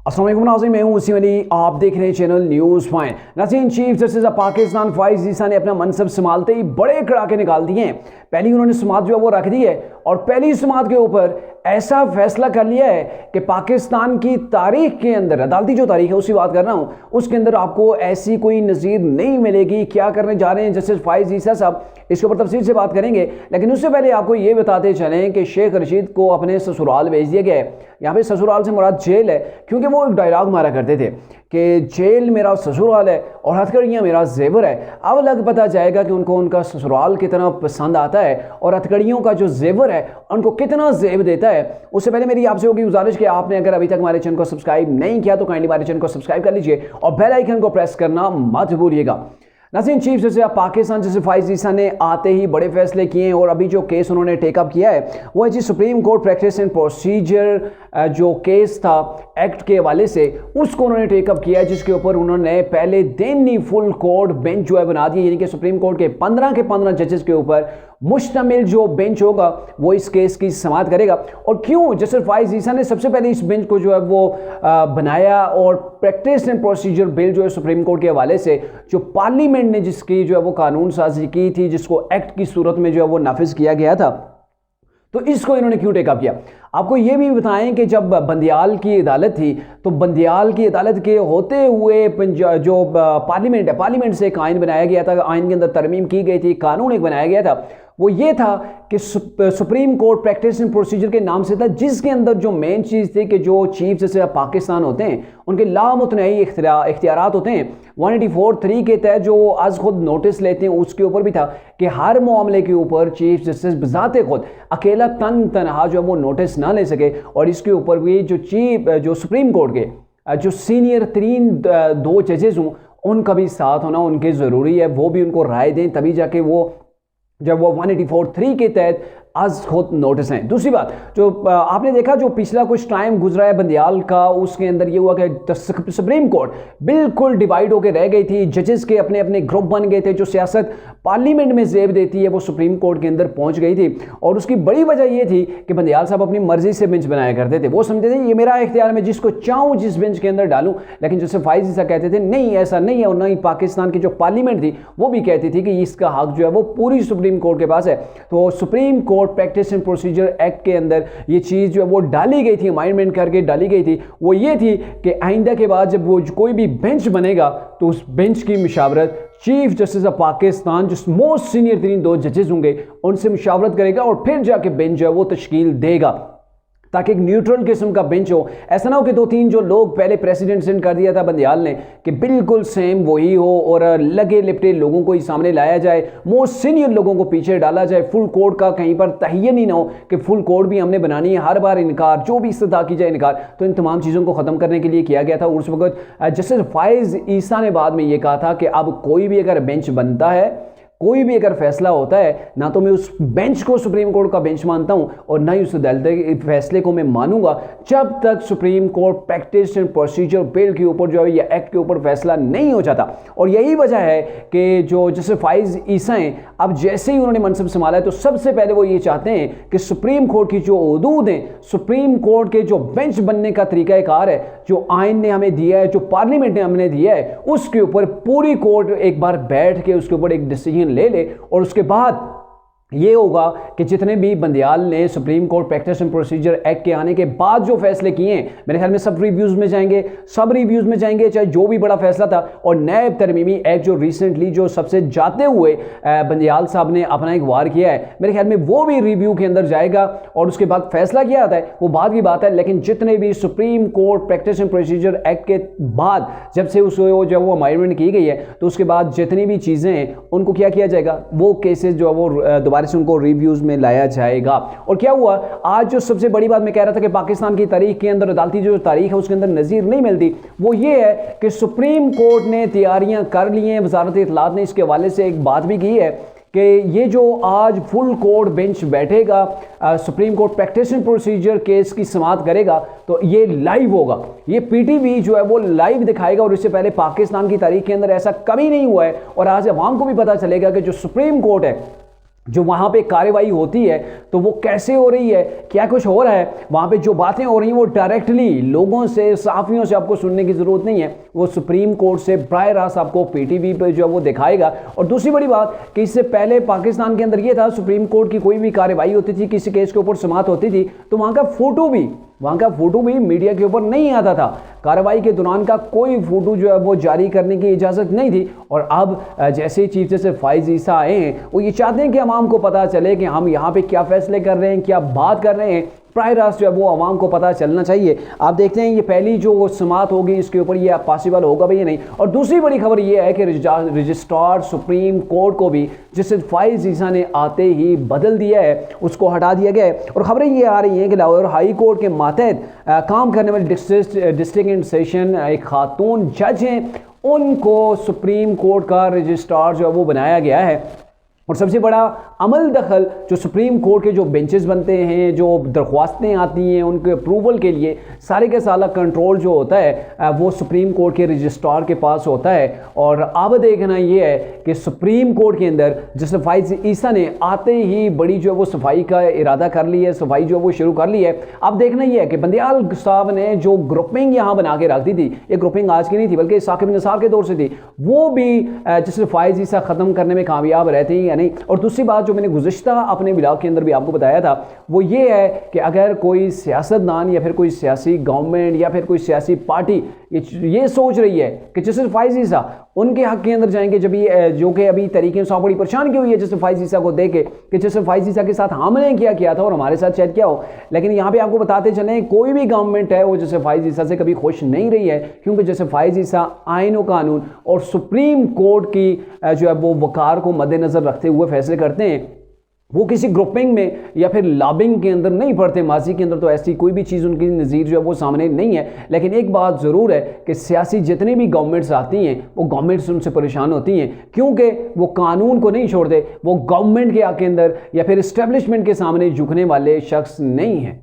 अस्सलाम वालेकुम नाज़रीन, मैं हूं वसीम अली। आप देख रहे हैं चैनल न्यूज़ पॉइंट। नाज़रीन, chief justice of Pakistan Faiz Isa ने अपना मनसब संभालते ही बड़े कड़ाके निकाल दिए हैं। पहली उन्होंने समात जो है वो रख दी है और पहली समात के ऊपर ऐसा फैसला कर लिया है कि पाकिस्तान की तारीख के अंदर, अदालती जो तारीख है उसकी बात कर रहा हूँ, उसके अंदर आपको ऐसी कोई नज़ीर नहीं मिलेगी। क्या करने जा रहे हैं जस्टिस फ़ाइज़ ईसा साहब, इसके ऊपर तफसील से बात करेंगे। लेकिन उससे पहले आपको ये बताते चलें कि शेख रशीद को अपने ससुराल भेज दिया गया है। यहाँ पे ससुराल से मुराद जेल है, क्योंकि वो एक डायलॉग मारा करते थे कि जेल मेरा ससुराल है और हथकड़ियाँ मेरा जेवर है। अब अलग पता जाएगा कि उनको उनका ससुराल कितना पसंद आता है और हथकड़ियों का जो जेवर है उनको कितना जेब देता है। उससे पहले मेरी आपसे होगी गुजारिश कि आपने अगर अभी तक हमारे चैनल को सब्सक्राइब नहीं किया तो काइंडली हमारे चैनल को सब्सक्राइब कर लीजिए और बेल आइकन को प्रेस करना मत भूलिएगा। नाज़रीन, chief justice of Pakistan justice Faiz Isa ने आते ही बड़े फैसले किए हैं और अभी जो केस उन्होंने टेकअप किया है वो है जी supreme court practice and procedure जो केस था एक्ट के हवाले से, उसको उन्होंने टेकअप किया है, जिसके ऊपर उन्होंने पहले दिन ही फुल कोर्ट बेंच जो है बना दिया। यानी कि सुप्रीम कोर्ट के 15 जजेस के ऊपर मुश्तमिल जो बेंच होगा वो इस केस की समाअत करेगा। और क्यों जस्टिस फ़ाइज़ ईसा ने सबसे पहले इस बेंच को जो है वो बनाया और प्रैक्टिस एंड प्रोसीजर बिल जो है सुप्रीम कोर्ट के हवाले से जो पार्लियामेंट ने जिसकी जो है वो कानून साजी की थी, जिसको एक्ट की सूरत में जो है वो नाफिज किया गया था, तो इसको इन्होंने क्यों टेकअप किया। आपको ये भी बताएं कि जब बंदियाल की अदालत थी तो बंदियाल की अदालत के होते हुए जो पार्लियामेंट है, पार्लियामेंट से एक आइन बनाया गया था, आइन के अंदर तरमीम की गई थी, कानून एक बनाया गया था। वो ये था कि supreme court practice and procedure के नाम से था, जिसके अंदर जो मेन चीज़ थी कि जो चीफ जस्टिस पाकिस्तान होते हैं उनके लामुतनई इख्तियारात होते हैं। 184(3) के तहत जो आज खुद नोटिस लेते हैं उसके ऊपर भी था कि हर मामले के ऊपर चीफ जस्टिस बजाते खुद अकेला तनहा जो है वो नोटिस ना ले सके। और इसके ऊपर भी जो सुप्रीम कोर्ट के जो सीनियर तरीन 2 जजेस हों उनका भी साथ होना उनके ज़रूरी है, वो भी उनको राय दें, तभी जाके वो जब वो 184(3) के तहत आज खुद नोटिस हैं। दूसरी बात, जो आपने देखा जो पिछला कुछ टाइम गुजरा है बंदियाल का, उसके अंदर ये हुआ कि सुप्रीम कोर्ट बिल्कुल डिवाइड होकर रह गई थी। जजेस के अपने अपने ग्रुप बन गए थे। जो सियासत पार्लियामेंट में जेब देती है वो सुप्रीम कोर्ट के अंदर पहुंच गई थी। और उसकी बड़ी वजह ये थी कि बंदियाल साहब अपनी मर्जी से बेंच बनाया करते थे। वो समझते थे ये मेरा इख्तियार, मैं जिसको चाहूँ जिस बेंच के अंदर डालूँ। लेकिन जैसे फ़ाइज़ ईसा कहते थे नहीं, ऐसा नहीं है। और ना ही पाकिस्तान की जो पार्लियामेंट थी वो भी कहती थी कि इसका हक जो है वो पूरी सुप्रीम कोर्ट के पास है। तो supreme court practice and procedure act के अंदर ये चीज़ जो है वो डाली गई थी, अमेंडमेंट करके डाली गई थी। वो ये थी कि आइंदा के बाद जब वो कोई भी बेंच बनेगा तो उस बेंच की मुशावरत चीफ जस्टिस ऑफ पाकिस्तान जो मोस्ट सीनियर 2 जजेस होंगे उनसे मुशावरत करेगा और फिर जाके बेंच जो है वो तश्कील देगा, ताकि एक न्यूट्रल किस्म का बेंच हो। ऐसा ना हो कि 2-3 जो लोग पहले प्रेसिडेंट सेंड कर दिया था बंदियाल ने कि बिल्कुल सेम वही हो और लगे लिपटे लोगों को ही सामने लाया जाए, मोस्ट सीनियर लोगों को पीछे डाला जाए, फुल कोर्ट का कहीं पर तहय्यन ही ना हो कि फुल कोर्ट भी हमने बनानी है, हर बार इनकार, जो भी इस्तेदा की जाए इनकार। तो इन तमाम चीज़ों को ख़त्म करने के लिए किया गया था। उस वक्त जस्टिस फ़ाइज़ ईसा ने बाद में ये कहा था कि अब कोई भी अगर बेंच बनता है, कोई भी अगर फैसला होता है, ना तो मैं उस बेंच को सुप्रीम कोर्ट का बेंच मानता हूं और ना ही उस अदालत के फैसले को मैं मानूंगा जब तक supreme court practice and procedure bill के ऊपर जो है या एक्ट के ऊपर फैसला नहीं हो जाता। और यही वजह है कि जो जैसे फ़ाइज़ ईसा हैं, अब जैसे ही उन्होंने मनसब संभाला है तो सबसे पहले वो ये चाहते हैं कि सुप्रीम कोर्ट की जो हदूद हैं, सुप्रीम कोर्ट के जो बेंच बनने का तरीक़ाकार है, जो आइन ने हमें दिया है, जो पार्लियामेंट ने हमें दिया है, उसके ऊपर पूरी कोर्ट एक बार बैठ के उसके ऊपर एक डिसीजन ले ले। और उसके बाद ये होगा कि जितने भी बंदियाल ने supreme court practice and procedure act के आने के बाद जो फैसले किए हैं, मेरे ख्याल में सब रिव्यूज़ में जाएंगे, चाहे जो भी बड़ा फैसला था। और नैब तरमीमी एक्ट जो रिसेंटली जो सबसे जाते हुए बंदियाल साहब ने अपना एक वार किया है, मेरे ख्याल में वो भी रिव्यू के अंदर जाएगा और उसके बाद फैसला किया जाता है वो बाद की बात है। लेकिन जितने भी supreme court practice and procedure act के बाद जब से उसको जब वो अमेंडमेंट की गई है तो उसके बाद जितनी भी चीज़ें हैं उनको क्या किया जाएगा, वो केसेस जो है वो दोबारा से उनको रिव्यूज में लाया जाएगा। और क्या हुआ, आज जो सबसे बड़ी बात मैं कह रहा था कि पाकिस्तान की तारीख के अंदर अदालती जो तारीख है उसके अंदर नज़ीर नहीं मिलती, वो ये है कि सुप्रीम कोर्ट ने तैयारियां कर ली हैं। वजारत इत्तलात ने इसके हवाले से एक बात भी की है कि ये जो आज फुल कोर्ट बेंच बैठेगा, supreme court practice and procedure case की समाअत करेगा, तो ये लाइव होगा, ये पीटीवी जो है वो लाइव दिखाएगा। और इससे पहले पाकिस्तान की तारीख के अंदर ऐसा कभी नहीं हुआ है। और आज अवाम को भी पता चलेगा कि जो सुप्रीम कोर्ट है जो वहाँ पे कार्रवाई होती है तो वो कैसे हो रही है, क्या कुछ हो रहा है, वहाँ पे जो बातें हो रही हैं वो डायरेक्टली लोगों से, सहाफ़ियों से आपको सुनने की ज़रूरत नहीं है, वो सुप्रीम कोर्ट से बराह रास्त आपको पीटीवी पे जो है वो दिखाएगा। और दूसरी बड़ी बात कि इससे पहले पाकिस्तान के अंदर ये था, सुप्रीम कोर्ट की कोई भी कार्रवाई होती थी, किसी केस के ऊपर समाअत होती थी, तो वहाँ का फ़ोटो भी मीडिया के ऊपर नहीं आता था। कार्रवाई के दौरान का कोई फ़ोटो जो है वो जारी करने की इजाज़त नहीं थी। और अब जैसे चीफ जस्टिस फ़ाइज़ ईसा आए हैं, वो ये चाहते हैं कि आवाम को पता चले कि हम यहाँ पे क्या फ़ैसले कर रहे हैं, क्या बात कर रहे हैं। प्राय रास्त जो है वो आवाम को पता चलना चाहिए। आप देखते हैं ये पहली जो समाअत होगी इसके ऊपर ये पॉसिबल होगा भी या नहीं। और दूसरी बड़ी खबर ये है कि रजिस्ट्रार सुप्रीम कोर्ट को भी जस्टिस फ़ाइज़ ईसा ने आते ही बदल दिया है, उसको हटा दिया गया है। और खबरें ये आ रही हैं कि लाहौर हाई कोर्ट के मातहत काम करने वाले डिस्ट्रिक्ट एंड सेशन एक खातून जज हैं, उनको सुप्रीम कोर्ट का रजिस्ट्रार जो है वो बनाया गया है। और सबसे बड़ा अमल दखल जो सुप्रीम कोर्ट के जो बेंचेस बनते हैं, जो दरख्वास्तें आती हैं उनके अप्रूवल के लिए, सारे के सारा कंट्रोल जो होता है वो सुप्रीम कोर्ट के रजिस्ट्रार के पास होता है। और अब देखना ये है कि सुप्रीम कोर्ट के अंदर जस्टिस फ़ाइज़ ईसा ने आते ही बड़ी जो है वो सफाई का इरादा कर ली है, सफाई जो है वो शुरू कर ली है। अब देखना ये है कि बंदियाल साहब ने जो ग्रुपिंग यहाँ बना के रख दी थी, ये ग्रुपिंग आज की नहीं थी बल्कि साकिब निसार के दौर से थी, वो भी जस्टिस फ़ाइज़ ईसा ख़त्म करने में कामयाब रहते हैं या नहीं। और दूसरी बात जो मैंने गुज़िश्ता अपने ब्लॉग के अंदर भी आपको बताया था वो ये है कि अगर कोई सियासतदान या फिर कोई सियासी गवर्नमेंट या फिर कोई सियासी पार्टी ये सोच रही है कि जस्टिस फ़ाइज़ ईसा उनके हक़ के अंदर जाएंगे, जब ये जो कि अभी तरीके से बड़ी परेशान की हुई है जस्टिस फ़ाइज़ ईसा को देख के कि जस्टिस फ़ाइज़ ईसा के साथ हमने क्या किया था और हमारे साथ शायद क्या हो। लेकिन यहाँ पे आपको बताते चलें कोई भी गवर्नमेंट है वो जस्टिस फ़ाइज़ ईसा से कभी खुश नहीं रही है, क्योंकि जस्टिस फ़ाइज़ ईसा आईन व कानून और सुप्रीम कोर्ट की जो है वो वक़ार को मद्देनज़र रखते हुए फैसले करते हैं। वो किसी ग्रुपिंग में या फिर लॉबिंग के अंदर नहीं पड़ते। माजी के अंदर तो ऐसी कोई भी चीज़ उनकी नज़ीर जो है वो सामने नहीं है। लेकिन एक बात ज़रूर है कि सियासी जितनी भी गवर्नमेंट्स आती हैं वो गवर्नमेंट्स उनसे परेशान होती हैं, क्योंकि वो कानून को नहीं छोड़ते, वो गवर्नमेंट के आगे अंदर या फिर इस्टेब्लिशमेंट के सामने झुकने वाले शख्स नहीं हैं।